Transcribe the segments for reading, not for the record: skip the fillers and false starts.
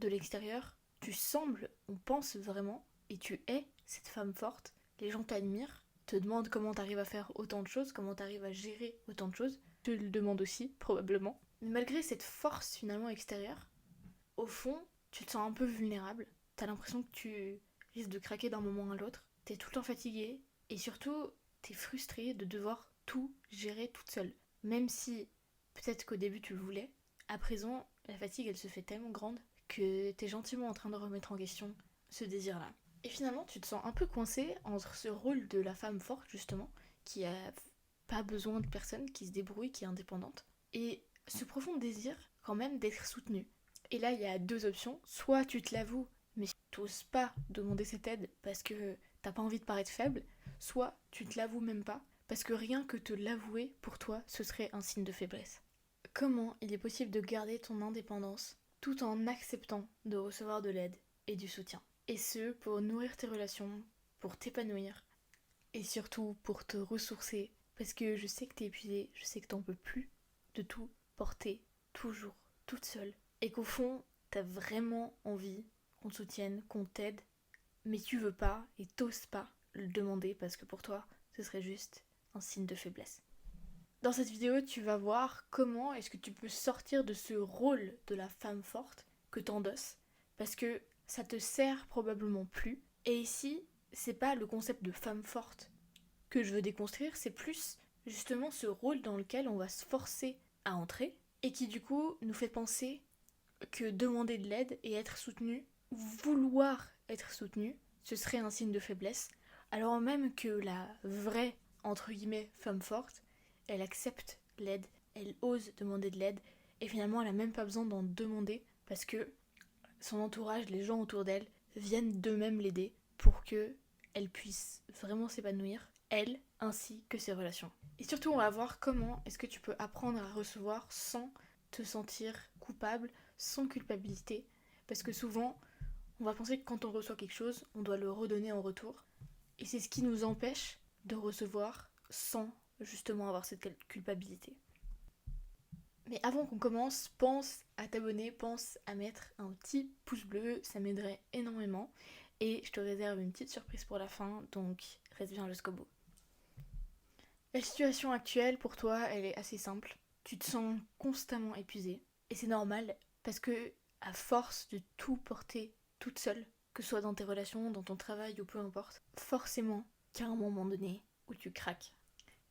de l'extérieur, tu sembles, on pense vraiment, et tu es cette femme forte. Les gens t'admirent, te demandent comment t'arrives à faire autant de choses, comment t'arrives à gérer autant de choses. Te le demandent aussi, probablement. Mais malgré cette force finalement extérieure, au fond, tu te sens un peu vulnérable. T'as l'impression que tu risques de craquer d'un moment à l'autre. T'es tout le temps fatiguée et surtout, t'es frustrée de devoir tout gérer toute seule. Même si peut-être qu'au début tu le voulais, à présent, la fatigue elle se fait tellement grande que t'es gentiment en train de remettre en question ce désir-là. Et finalement, tu te sens un peu coincée entre ce rôle de la femme forte, justement, qui a pas besoin de personne, qui se débrouille, qui est indépendante, et ce profond désir, quand même, d'être soutenue. Et là, il y a deux options. Soit tu te l'avoues, mais tu n'oses pas demander cette aide parce que t'as pas envie de paraître faible, soit tu te l'avoues même pas, parce que rien que te l'avouer, pour toi, ce serait un signe de faiblesse. Comment il est possible de garder ton indépendance tout en acceptant de recevoir de l'aide et du soutien? Et ce, pour nourrir tes relations, pour t'épanouir, et surtout pour te ressourcer, parce que je sais que t'es épuisée, je sais que t'en peux plus de tout porter, toujours, toute seule, et qu'au fond, t'as vraiment envie qu'on te soutienne, qu'on t'aide, mais tu veux pas et t'oses pas le demander parce que pour toi, ce serait juste un signe de faiblesse. Dans cette vidéo, tu vas voir comment est-ce que tu peux sortir de ce rôle de la femme forte que t'endosses, parce que ça te sert probablement plus. Et ici, c'est pas le concept de femme forte que je veux déconstruire, c'est plus justement ce rôle dans lequel on va se forcer à entrer et qui du coup nous fait penser que demander de l'aide et être soutenu, vouloir être soutenu, ce serait un signe de faiblesse, alors même que la vraie, entre guillemets, femme forte, elle accepte l'aide, elle ose demander de l'aide, et finalement elle n'a même pas besoin d'en demander, parce que son entourage, les gens autour d'elle, viennent d'eux-mêmes l'aider pour qu'elle puisse vraiment s'épanouir, elle, ainsi que ses relations. Et surtout, on va voir comment est-ce que tu peux apprendre à recevoir sans te sentir coupable, sans culpabilité, parce que souvent, on va penser que quand on reçoit quelque chose, on doit le redonner en retour, et c'est ce qui nous empêche de recevoir sans justement avoir cette culpabilité. Mais avant qu'on commence, pense à t'abonner, pense à mettre un petit pouce bleu, ça m'aiderait énormément. Et je te réserve une petite surprise pour la fin, donc reste bien jusqu'au bout. La situation actuelle pour toi, elle est assez simple. Tu te sens constamment épuisée. Et c'est normal, parce que à force de tout porter toute seule, que ce soit dans tes relations, dans ton travail ou peu importe, forcément qu'il y a un moment donné où tu craques.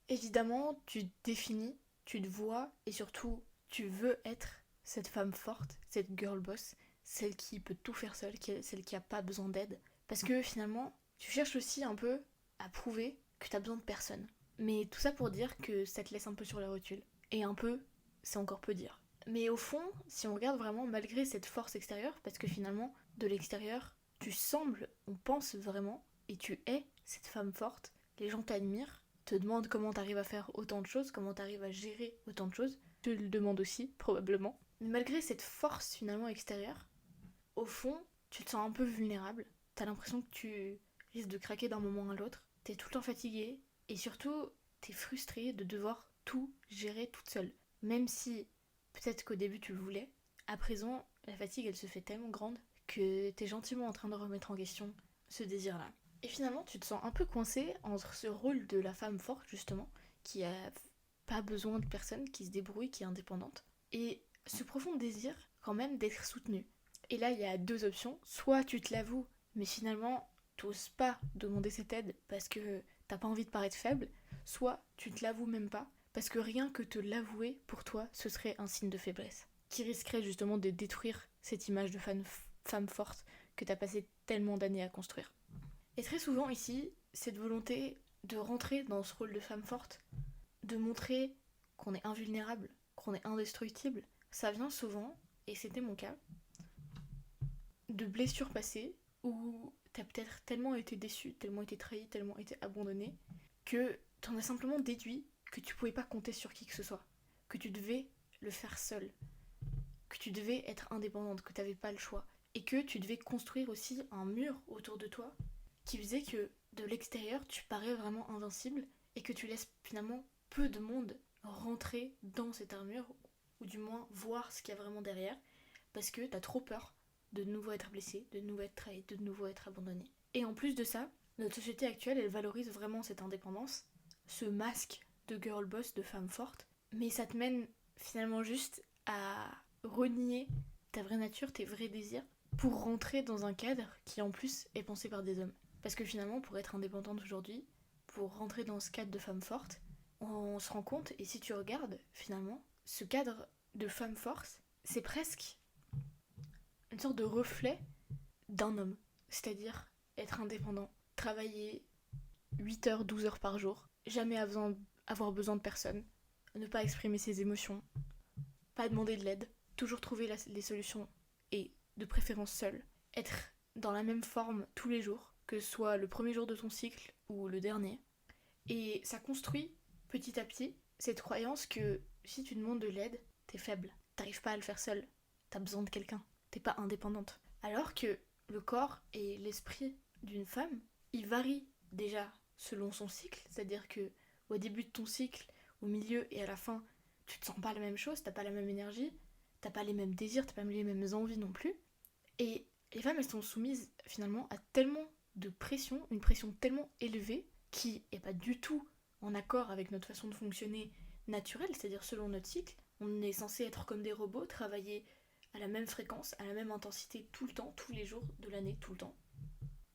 Évidemment, tu te définis, tu te vois et surtout, tu veux être cette femme forte, cette girl boss, celle qui peut tout faire seule, celle qui a pas besoin d'aide. Parce que finalement, tu cherches aussi un peu à prouver que tu as besoin de personne. Mais tout ça pour dire que ça te laisse un peu sur le recul. Et un peu, c'est encore peu dire. Mais au fond, si on regarde vraiment malgré cette force extérieure, parce que finalement, de l'extérieur, tu sembles, on pense vraiment, et tu es cette femme forte, les gens t'admirent, te demandent comment t'arrives à faire autant de choses, comment t'arrives à gérer autant de choses, te le demandent aussi, probablement. Mais malgré cette force finalement extérieure, au fond, tu te sens un peu vulnérable, t'as l'impression que tu risques de craquer d'un moment à l'autre, t'es tout le temps fatiguée, et surtout, t'es frustrée de devoir tout gérer toute seule. Même si peut-être qu'au début tu le voulais, à présent, la fatigue elle se fait tellement grande que t'es gentiment en train de remettre en question ce désir-là. Et finalement, tu te sens un peu coincée entre ce rôle de la femme forte, justement, qui a pas besoin de personne, qui se débrouille, qui est indépendante, et ce profond désir, quand même, d'être soutenue. Et là, il y a deux options. Soit tu te l'avoues, mais finalement, t'oses pas demander cette aide parce que t'as pas envie de paraître faible, soit tu te l'avoues même pas, parce que rien que te l'avouer, pour toi, ce serait un signe de faiblesse, qui risquerait justement de détruire cette image de femme forte que t'as passé tellement d'années à construire. Et très souvent ici, cette volonté de rentrer dans ce rôle de femme forte, de montrer qu'on est invulnérable, qu'on est indestructible, ça vient souvent, et c'était mon cas, de blessures passées où t'as peut-être tellement été déçu, tellement été trahi, tellement été abandonné, que t'en as simplement déduit que tu pouvais pas compter sur qui que ce soit, que tu devais le faire seul, que tu devais être indépendante, que t'avais pas le choix, et que tu devais construire aussi un mur autour de toi qui faisait que de l'extérieur tu parais vraiment invincible et que tu laisses finalement peu de monde rentrer dans cette armure ou du moins voir ce qu'il y a vraiment derrière parce que t'as trop peur de nouveau être blessé, de nouveau être trahi, de nouveau être abandonné. Et en plus de ça, notre société actuelle, elle valorise vraiment cette indépendance, ce masque de girl boss, de femme forte, mais ça te mène finalement juste à renier ta vraie nature, tes vrais désirs, pour rentrer dans un cadre qui en plus est pensé par des hommes. Parce que finalement, pour être indépendante aujourd'hui, pour rentrer dans ce cadre de femme forte, on se rend compte, et si tu regardes, finalement, ce cadre de femme forte, c'est presque une sorte de reflet d'un homme. C'est-à-dire être indépendant, travailler 8 heures, 12 heures par jour, jamais avoir besoin de personne, ne pas exprimer ses émotions, pas demander de l'aide, toujours trouver les solutions et de préférence seul, être dans la même forme tous les jours, que ce soit le premier jour de ton cycle ou le dernier. Et ça construit petit à petit cette croyance que si tu demandes de l'aide, t'es faible, t'arrives pas à le faire seul, t'as besoin de quelqu'un, t'es pas indépendante. Alors que le corps et l'esprit d'une femme, ils varient déjà selon son cycle, c'est-à-dire que au début de ton cycle, au milieu et à la fin, tu te sens pas la même chose, t'as pas la même énergie, t'as pas les mêmes désirs, t'as pas les mêmes envies non plus. Et les femmes, elles sont soumises finalement à tellement de pression, une pression tellement élevée qui est pas du tout en accord avec notre façon de fonctionner naturelle, c'est-à-dire selon notre cycle. On est censé être comme des robots, travailler à la même fréquence, à la même intensité tout le temps, tous les jours de l'année, tout le temps.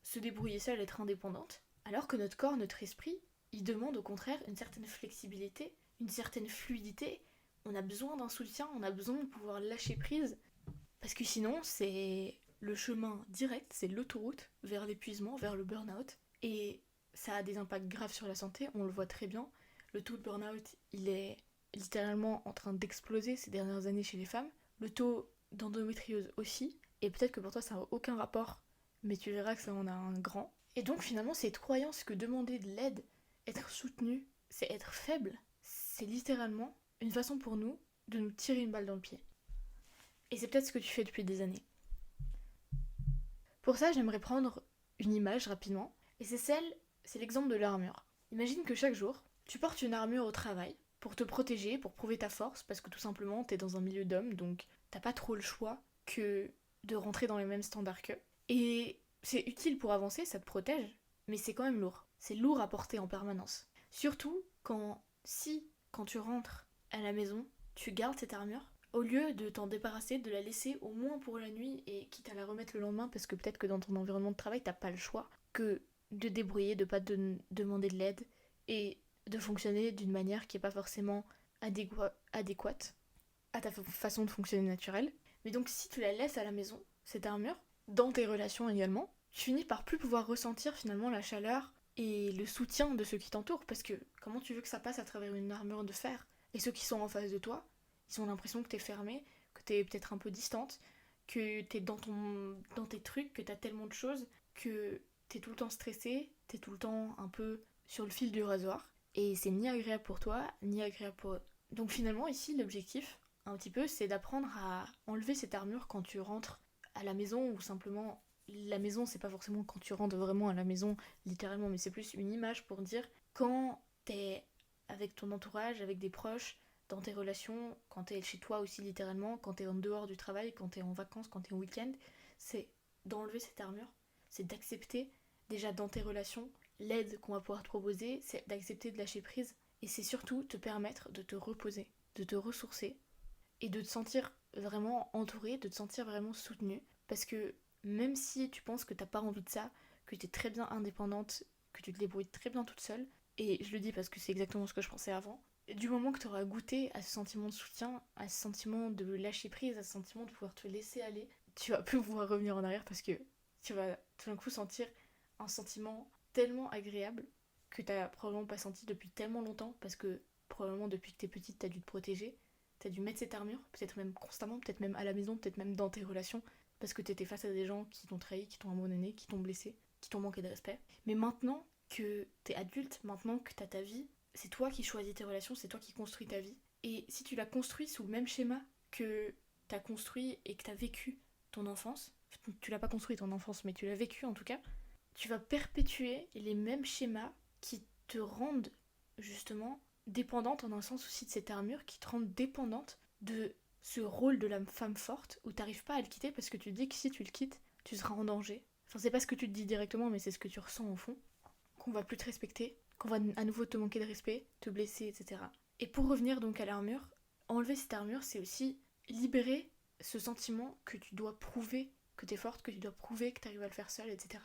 Se débrouiller seule, être indépendante. Alors que notre corps, notre esprit, il demande au contraire une certaine flexibilité, une certaine fluidité. On a besoin d'un soutien, on a besoin de pouvoir lâcher prise. Parce que sinon, c'est le chemin direct, c'est l'autoroute vers l'épuisement, vers le burn-out. Et ça a des impacts graves sur la santé, on le voit très bien. Le taux de burn-out, il est littéralement en train d'exploser ces dernières années chez les femmes. Le taux d'endométriose aussi. Et peut-être que pour toi, ça n'a aucun rapport, mais tu verras que ça en a un grand. Et donc finalement, cette croyance que demander de l'aide, être soutenu, c'est être faible, c'est littéralement une façon pour nous de nous tirer une balle dans le pied. Et c'est peut-être ce que tu fais depuis des années. Pour ça, j'aimerais prendre une image rapidement, et c'est l'exemple de l'armure. Imagine que chaque jour, tu portes une armure au travail pour te protéger, pour prouver ta force, parce que tout simplement, t'es dans un milieu d'hommes, donc t'as pas trop le choix que de rentrer dans les mêmes standards qu'eux. Et c'est utile pour avancer, ça te protège, mais c'est quand même lourd. C'est lourd à porter en permanence. Surtout quand tu rentres à la maison, tu gardes cette armure, au lieu de t'en débarrasser, de la laisser au moins pour la nuit et quitte à la remettre le lendemain parce que peut-être que dans ton environnement de travail, t'as pas le choix que de débrouiller, de pas demander de l'aide et de fonctionner d'une manière qui est pas forcément adéquate à ta façon de fonctionner naturelle. Mais donc si tu la laisses à la maison, cette armure, dans tes relations également, tu finis par plus pouvoir ressentir finalement la chaleur et le soutien de ceux qui t'entourent, parce que comment tu veux que ça passe à travers une armure de fer? Et ceux qui sont en face de toi, ils ont l'impression que t'es fermée, que t'es peut-être un peu distante, que t'es dans tes trucs, que t'as tellement de choses, que t'es tout le temps stressée, t'es tout le temps un peu sur le fil du rasoir, et c'est ni agréable pour toi, ni agréable pour eux. Donc finalement ici l'objectif, un petit peu, c'est d'apprendre à enlever cette armure quand tu rentres à la maison, ou simplement la maison, c'est pas forcément quand tu rentres vraiment à la maison littéralement, mais c'est plus une image pour dire quand t'es avec ton entourage, avec des proches, dans tes relations, quand t'es chez toi aussi littéralement, quand t'es en dehors du travail, quand t'es en vacances, quand t'es en week-end, c'est d'enlever cette armure, c'est d'accepter déjà dans tes relations l'aide qu'on va pouvoir te proposer, c'est d'accepter de lâcher prise, et c'est surtout te permettre de te reposer, de te ressourcer, et de te sentir vraiment entourée, de te sentir vraiment soutenue, parce que même si tu penses que t'as pas envie de ça, que t'es très bien indépendante, que tu te débrouilles très bien toute seule, et je le dis parce que c'est exactement ce que je pensais avant, du moment que tu auras goûté à ce sentiment de soutien, à ce sentiment de lâcher prise, à ce sentiment de pouvoir te laisser aller, tu vas plus pouvoir revenir en arrière parce que tu vas tout d'un coup sentir un sentiment tellement agréable que t'as probablement pas senti depuis tellement longtemps, parce que probablement depuis que t'es petite t'as dû te protéger, t'as dû mettre cette armure, peut-être même constamment, peut-être même à la maison, peut-être même dans tes relations, parce que t'étais face à des gens qui t'ont trahi, qui t'ont abandonné, qui t'ont blessé, qui t'ont manqué de respect. Mais maintenant que t'es adulte, maintenant que t'as ta vie, c'est toi qui choisis tes relations, c'est toi qui construis ta vie. Et si tu l'as construit sous le même schéma que t'as construit et que t'as vécu ton enfance, tu l'as pas construit ton enfance, mais tu l'as vécu en tout cas, tu vas perpétuer les mêmes schémas qui te rendent justement dépendante, en un sens aussi de cette armure, qui te rendent dépendante de ce rôle de la femme forte où t'arrives pas à le quitter parce que tu te dis que si tu le quittes, tu seras en danger. Enfin, c'est pas ce que tu te dis directement, mais c'est ce que tu ressens au fond. Qu'on va plus te respecter, qu'on va à nouveau te manquer de respect, te blesser, etc. Et pour revenir donc à l'armure, enlever cette armure, c'est aussi libérer ce sentiment que tu dois prouver que t'es forte, que tu dois prouver que t'arrives à le faire seule, etc.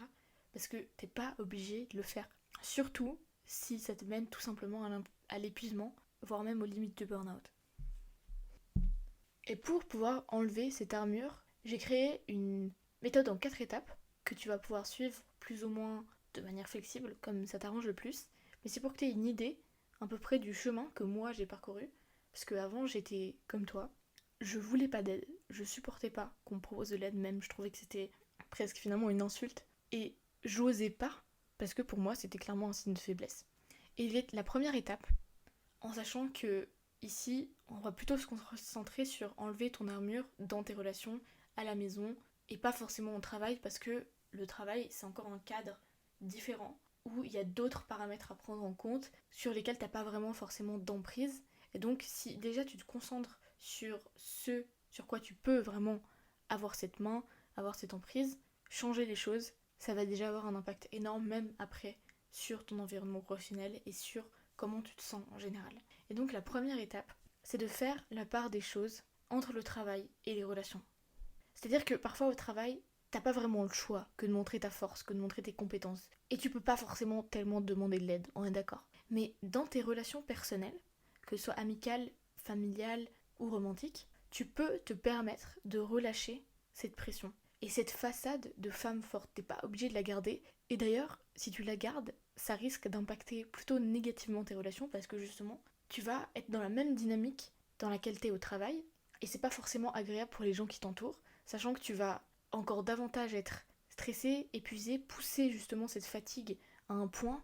Parce que t'es pas obligé de le faire. Surtout si ça te mène tout simplement à l'épuisement, voire même aux limites de burn-out. Et pour pouvoir enlever cette armure, j'ai créé une méthode en 4 étapes que tu vas pouvoir suivre plus ou moins de manière flexible, comme ça t'arrange le plus. Mais c'est pour que tu aies une idée à peu près du chemin que moi j'ai parcouru. Parce qu'avant j'étais comme toi, je voulais pas d'aide, je supportais pas qu'on me propose de l'aide même, je trouvais que c'était presque finalement une insulte. Et j'osais pas, parce que pour moi c'était clairement un signe de faiblesse. Et la première étape, en sachant que ici, on va plutôt se concentrer sur enlever ton armure dans tes relations, à la maison, et pas forcément au travail, parce que le travail, c'est encore un cadre différent, où il y a d'autres paramètres à prendre en compte, sur lesquels t'as pas vraiment forcément d'emprise. Et donc, si déjà tu te concentres sur ce sur quoi tu peux vraiment avoir cette main, avoir cette emprise, changer les choses, ça va déjà avoir un impact énorme, même après, sur ton environnement professionnel et sur comment tu te sens en général. Et donc la première étape, c'est de faire la part des choses entre le travail et les relations. C'est-à-dire que parfois au travail, t'as pas vraiment le choix que de montrer ta force, que de montrer tes compétences. Et tu peux pas forcément tellement demander de l'aide, on est d'accord. Mais dans tes relations personnelles, que ce soit amicales, familiales ou romantiques, tu peux te permettre de relâcher cette pression. Et cette façade de femme forte, t'es pas obligé de la garder. Et d'ailleurs, si tu la gardes, ça risque d'impacter plutôt négativement tes relations parce que justement, tu vas être dans la même dynamique dans laquelle t'es au travail et c'est pas forcément agréable pour les gens qui t'entourent, sachant que tu vas encore davantage être stressé, épuisé, pousser justement cette fatigue à un point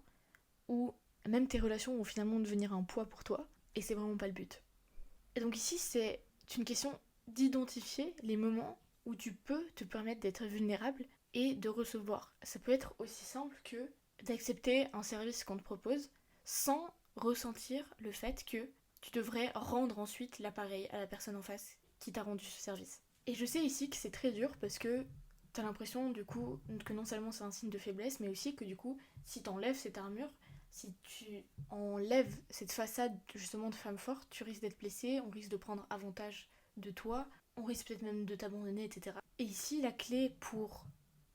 où même tes relations vont finalement devenir un poids pour toi et c'est vraiment pas le but. Et donc ici, c'est une question d'identifier les moments où tu peux te permettre d'être vulnérable et de recevoir. Ça peut être aussi simple que d'accepter un service qu'on te propose sans ressentir le fait que tu devrais rendre ensuite l'appareil à la personne en face qui t'a rendu ce service. Et je sais ici que c'est très dur parce que t'as l'impression du coup que non seulement c'est un signe de faiblesse, mais aussi que du coup, si t'enlèves cette armure, si tu enlèves cette façade justement de femme forte, tu risques d'être blessé, on risque de prendre avantage de toi, on risque peut-être même de t'abandonner, etc. Et ici, la clé pour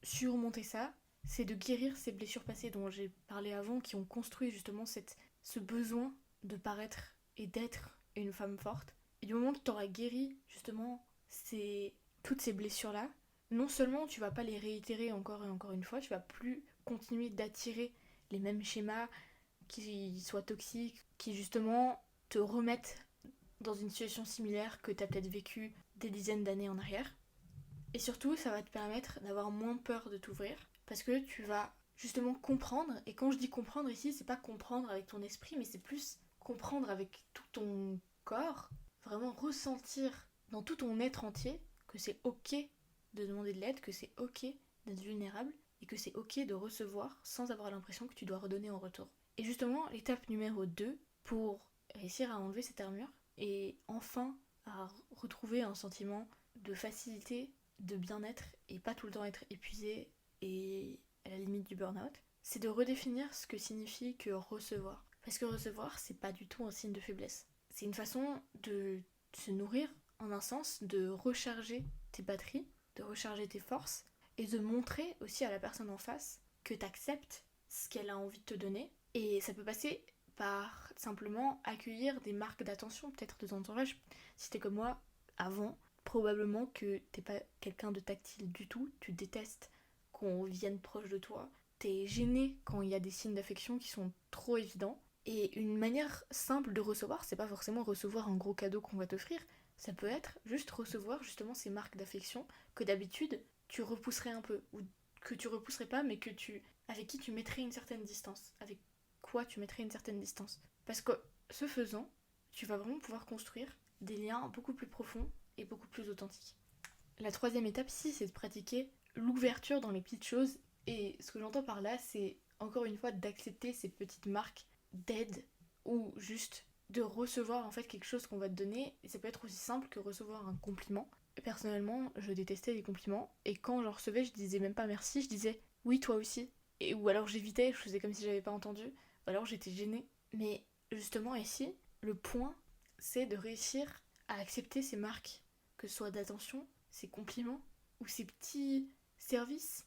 surmonter ça, c'est de guérir ces blessures passées dont j'ai parlé avant, qui ont construit justement ce besoin de paraître et d'être une femme forte. Et du moment que tu auras guéri justement toutes ces blessures-là, non seulement tu vas pas les réitérer encore et encore une fois, tu vas plus continuer d'attirer les mêmes schémas qui soient toxiques, qui justement te remettent dans une situation similaire que tu as peut-être vécu des dizaines d'années en arrière. Et surtout, ça va te permettre d'avoir moins peur de t'ouvrir parce que tu vas justement comprendre. Et quand je dis comprendre ici, c'est pas comprendre avec ton esprit, mais c'est plus comprendre avec tout ton corps, vraiment ressentir dans tout ton être entier que c'est ok de demander de l'aide, que c'est ok d'être vulnérable et que c'est ok de recevoir sans avoir l'impression que tu dois redonner en retour. Et justement, l'étape numéro 2 pour réussir à enlever cette armure et enfin à retrouver un sentiment de facilité, de bien-être et pas tout le temps être épuisé et à la limite du burn-out, c'est de redéfinir ce que signifie que recevoir. Parce que recevoir, c'est pas du tout un signe de faiblesse. C'est une façon de se nourrir, en un sens, de recharger tes batteries, de recharger tes forces et de montrer aussi à la personne en face que tu acceptes ce qu'elle a envie de te donner. Et ça peut passer par simplement accueillir des marques d'attention, peut-être de ton entourage. Si t'es comme moi, avant, probablement que t'es pas quelqu'un de tactile du tout, tu détestes qu'on vienne proche de toi, t'es gêné quand il y a des signes d'affection qui sont trop évidents. Et une manière simple de recevoir, c'est pas forcément recevoir un gros cadeau qu'on va t'offrir, ça peut être juste recevoir justement ces marques d'affection que d'habitude tu repousserais un peu, ou que tu repousserais pas, mais avec qui tu mettrais une certaine distance, avec quoi tu mettrais une certaine distance. Parce que ce faisant, tu vas vraiment pouvoir construire des liens beaucoup plus profonds et beaucoup plus authentiques. La troisième étape ici, c'est de pratiquer l'ouverture dans les petites choses. Et ce que j'entends par là, c'est encore une fois d'accepter ces petites marques d'aide ou juste de recevoir en fait quelque chose qu'on va te donner, et ça peut être aussi simple que recevoir un compliment. Personnellement, je détestais les compliments, et quand j'en recevais, je disais même pas merci, je disais oui, toi aussi. Ou alors j'évitais, je faisais comme si j'avais pas entendu, ou alors j'étais gênée. Mais justement ici, le point, c'est de réussir à accepter ces marques, que ce soit d'attention, ces compliments, ou ces petits services,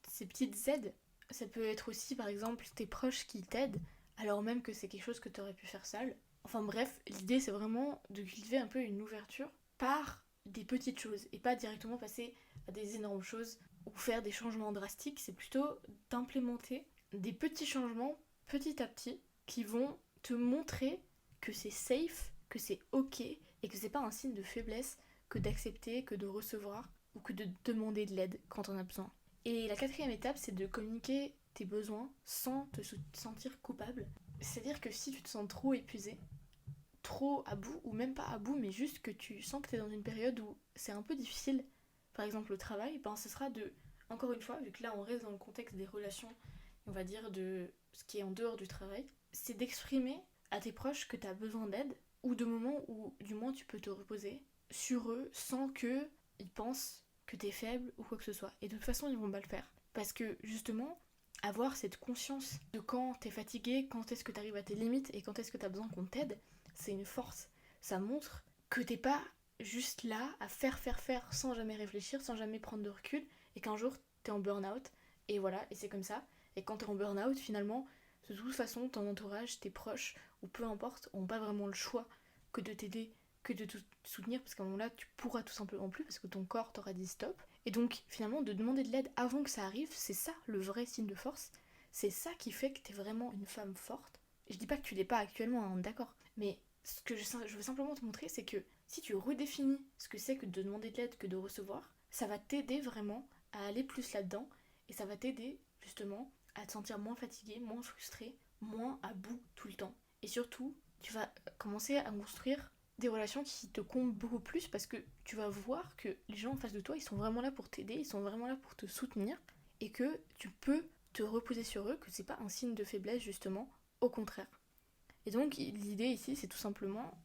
ces petites aides. Ça peut être aussi par exemple tes proches qui t'aident, alors même que c'est quelque chose que tu aurais pu faire seul. Enfin bref, l'idée c'est vraiment de cultiver un peu une ouverture par des petites choses et pas directement passer à des énormes choses ou faire des changements drastiques, c'est plutôt d'implémenter des petits changements petit à petit qui vont te montrer que c'est safe, que c'est ok et que c'est pas un signe de faiblesse que d'accepter, que de recevoir ou que de demander de l'aide quand on a besoin. Et la quatrième étape, c'est de communiquer tes besoins sans te sentir coupable. C'est-à-dire que si tu te sens trop épuisé, trop à bout, ou même pas à bout, mais juste que tu sens que tu es dans une période où c'est un peu difficile, par exemple au travail, ben ce sera de, encore une fois, vu que là on reste dans le contexte des relations, on va dire de ce qui est en dehors du travail, c'est d'exprimer à tes proches que tu as besoin d'aide, ou de moments où du moins tu peux te reposer sur eux sans que ils pensent que t'es faible ou quoi que ce soit. Et de toute façon, ils vont pas le faire. Parce que justement, avoir cette conscience de quand t'es fatigué, quand est-ce que t'arrives à tes limites et quand est-ce que t'as besoin qu'on t'aide, c'est une force. Ça montre que t'es pas juste là à faire sans jamais réfléchir, sans jamais prendre de recul et qu'un jour t'es en burn-out et voilà, et c'est comme ça. Et quand t'es en burn-out, finalement, de toute façon, ton entourage, tes proches ou peu importe, ont pas vraiment le choix que de t'aider, que de te soutenir parce qu'à un moment-là, tu pourras tout simplement plus parce que ton corps t'aura dit stop. Et donc, finalement, de demander de l'aide avant que ça arrive, c'est ça le vrai signe de force. C'est ça qui fait que t'es vraiment une femme forte. Je dis pas que tu l'es pas actuellement, hein, d'accord, mais ce que je veux simplement te montrer, c'est que si tu redéfinis ce que c'est que de demander de l'aide que de recevoir, ça va t'aider vraiment à aller plus là-dedans et ça va t'aider justement à te sentir moins fatigué, moins frustré, moins à bout tout le temps. Et surtout, tu vas commencer à construire des relations qui te comblent beaucoup plus parce que tu vas voir que les gens en face de toi, ils sont vraiment là pour t'aider, ils sont vraiment là pour te soutenir et que tu peux te reposer sur eux, que c'est pas un signe de faiblesse justement, au contraire. Et donc l'idée ici, c'est tout simplement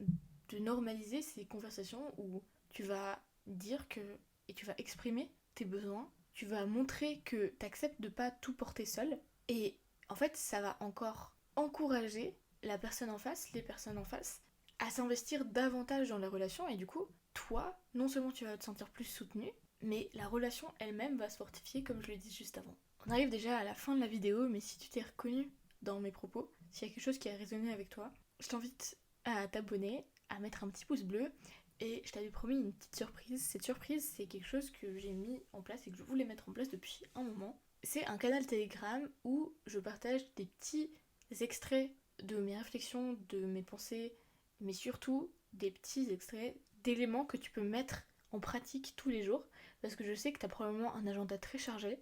de normaliser ces conversations où tu vas dire que et tu vas exprimer tes besoins, tu vas montrer que tu acceptes de pas tout porter seul et en fait, ça va encore encourager la personne en face, les personnes en face à s'investir davantage dans la relation et du coup, toi, non seulement tu vas te sentir plus soutenu, mais la relation elle-même va se fortifier comme je l'ai dit juste avant. On arrive déjà à la fin de la vidéo, mais si tu t'es reconnu dans mes propos, s'il y a quelque chose qui a résonné avec toi, je t'invite à t'abonner, à mettre un petit pouce bleu et je t'avais promis une petite surprise. Cette surprise, c'est quelque chose que j'ai mis en place et que je voulais mettre en place depuis un moment. C'est un canal Telegram où je partage des petits extraits de mes réflexions, de mes pensées, mais surtout des petits extraits d'éléments que tu peux mettre en pratique tous les jours parce que je sais que tu as probablement un agenda très chargé.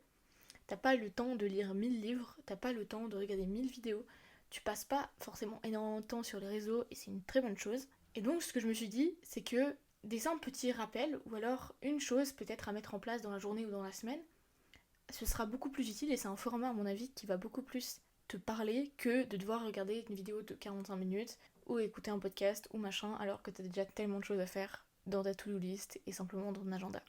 T'as pas le temps de lire 1000 livres, t'as pas le temps de regarder 1000 vidéos, tu passes pas forcément énormément de temps sur les réseaux et c'est une très bonne chose. Et donc ce que je me suis dit, c'est que des simples petits rappels ou alors une chose peut-être à mettre en place dans la journée ou dans la semaine, ce sera beaucoup plus utile et c'est un format à mon avis qui va beaucoup plus te parler que de devoir regarder une vidéo de 45 minutes ou écouter un podcast ou machin alors que t'as déjà tellement de choses à faire dans ta to-do list et simplement dans ton agenda.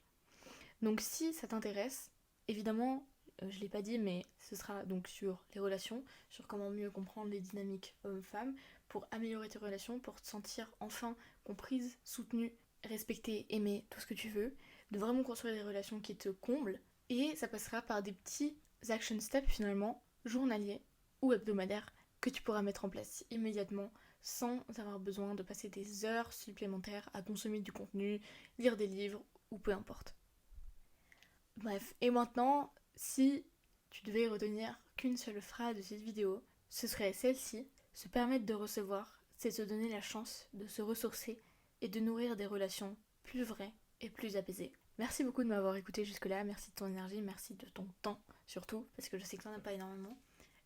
Donc si ça t'intéresse, évidemment, je l'ai pas dit, mais ce sera donc sur les relations, sur comment mieux comprendre les dynamiques hommes-femmes, pour améliorer tes relations, pour te sentir enfin comprise, soutenue, respectée, aimée, tout ce que tu veux, de vraiment construire des relations qui te comblent, et ça passera par des petits action steps finalement, journaliers ou hebdomadaires, que tu pourras mettre en place immédiatement, sans avoir besoin de passer des heures supplémentaires à consommer du contenu, lire des livres, ou peu importe. Bref, et maintenant, si tu devais retenir qu'une seule phrase de cette vidéo, ce serait celle-ci. Se permettre de recevoir, c'est se donner la chance de se ressourcer et de nourrir des relations plus vraies et plus apaisées. Merci beaucoup de m'avoir écouté jusque-là, merci de ton énergie, merci de ton temps surtout, parce que je sais que t'en as pas énormément.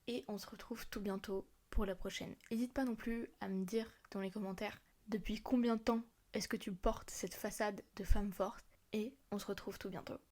Et on se retrouve tout bientôt pour la prochaine. N'hésite pas non plus à me dire dans les commentaires depuis combien de temps est-ce que tu portes cette façade de femme forte, et on se retrouve tout bientôt.